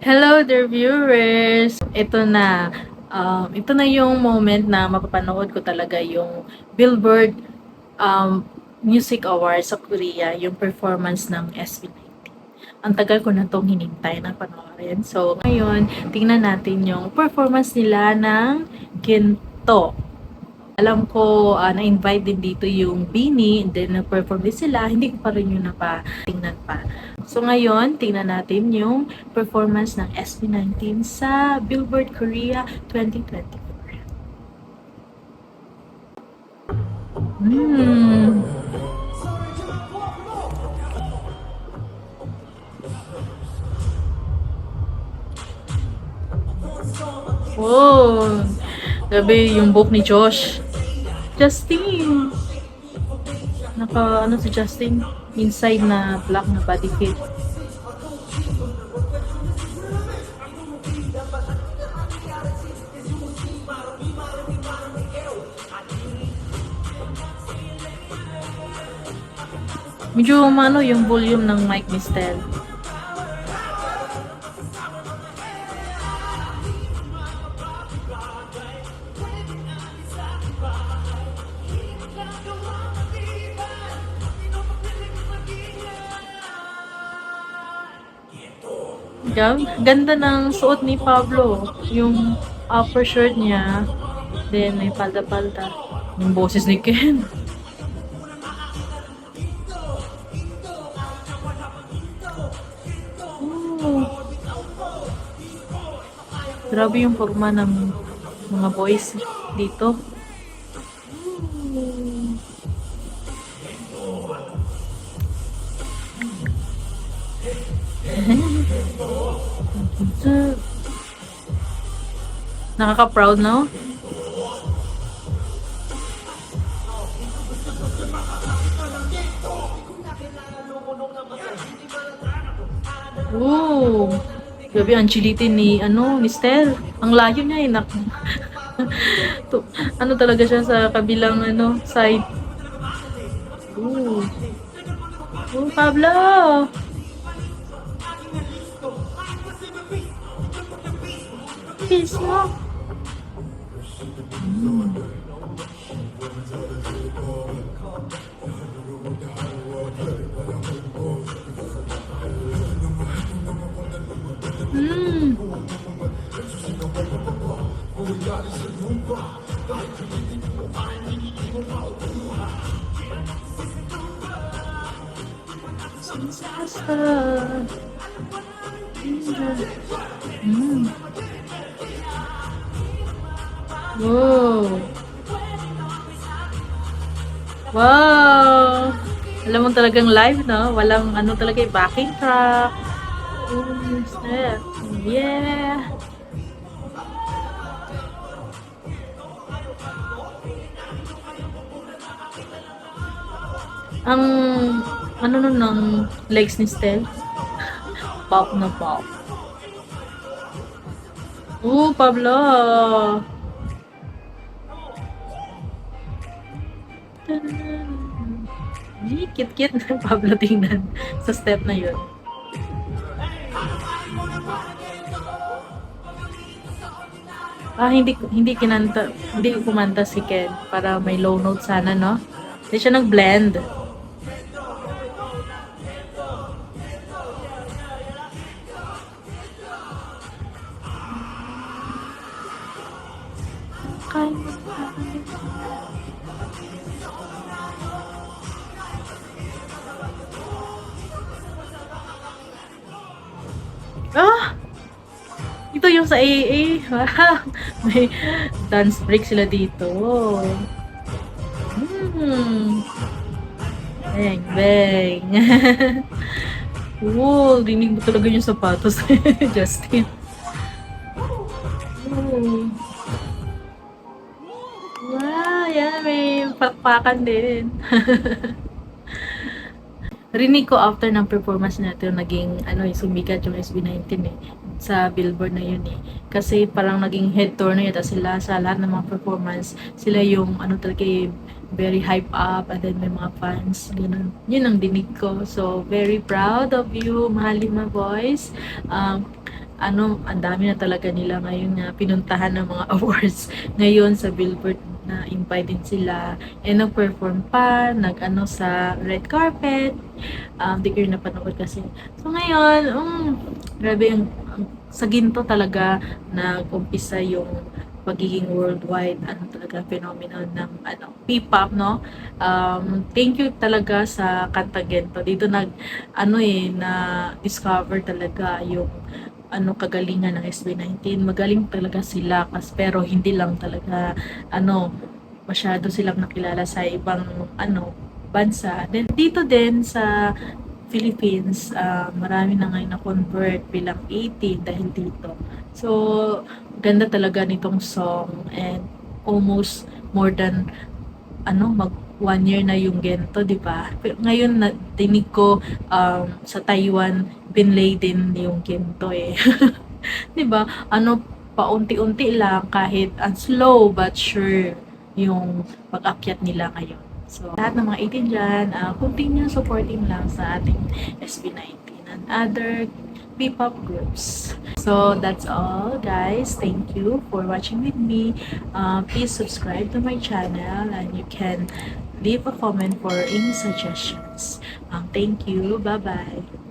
Hello dear viewers! Ito na yung moment na mapapanood ko talaga yung Billboard um, Music Awards sa Korea, yung performance ng SB19. Ang tagal ko na itong hinintay na panoorin. So, ngayon, tingnan natin yung performance nila ng Ginto. Alam ko, na-invite din dito yung Bini, and then nag-perform din sila. Hindi ko pa rin yun napatingnan pa. So ngayon, tingnan natin yung performance ng SB19 sa Billboard Korea 2024. Hmm. Wow. Grabe yung book ni Josh. Justin. Ano si Justin? Inside na black na body fit. Medyo umano yung volume ng mic ni Stel. Ganda ng suot ni Pablo. Yung upper shirt niya. Then may palda-palda. Yung boses ni Ken. Oh, grabe yung forma ng mga boys dito. Nakaka-proud, no? Oh, grabe ang chilitin ni Stel. Ang layo niya eh. To, ano talaga siya sa kabilang side. Oh, oh Pablo! Kiss mo. Mm. Mm. Wow. Wow. Alam mo talagang live, no? Walang talaga backing track. Oh, snap. Yeah. Ang nun ng legs ni Stel? Pop na pop. Pablo! Cute-cute na Pablo tingnan sa step na yun. Hindi kumanta si Ken para may low note sana, no? Hindi siya nag-blend. Ah! Ito yung sa AA. Wow! May dance break sila dito. Bang, bang. Dinig mo talaga yung sapatos. Justin. Wow, yan. May pakpakan din. Rinig ko after ng performance natin, naging sumikat yung SB19 eh, sa Billboard na yun eh. Kasi parang naging head tour na yun, sila sa lahat ng mga performance, sila yung talaga very hype up, and then may mga fans, ganun. Yun ang dinig ko. So, very proud of you, Mahalima Boys. ang dami na talaga nila ngayon na pinuntahan ng mga awards ngayon sa Billboard na invite din sila and nag-perform pa, sa red carpet. Di ko yun napanood kasi. So ngayon, grabe sa ginto talaga nag-umpisa yung pagiging worldwide talaga phenomenon ng P-pop, no. Thank you talaga sa kanta Gento. Dito na discover talaga yung kagalingan ng SB19. Magaling talaga sila pero hindi lang talaga masyado silang nakilala sa ibang bansa. Then dito din sa Philippines, marami na ngayon na-convert bilang 18 dahil dito. So, ganda talaga nitong song and almost more than mag 1 year na yung Gento, di ba? Pero ngayon dinig ko sa Taiwan binlay din yung Gento eh. Di ba? Paunti-unti lang kahit slow but sure yung pag-akyat nila ngayon. So, lahat ng mga 18 dyan, continue supporting lang sa ating SB19 and other P-pop groups. So, that's all, guys. Thank you for watching with me. Please subscribe to my channel and you can leave a comment for any suggestions. Thank you. Bye-bye.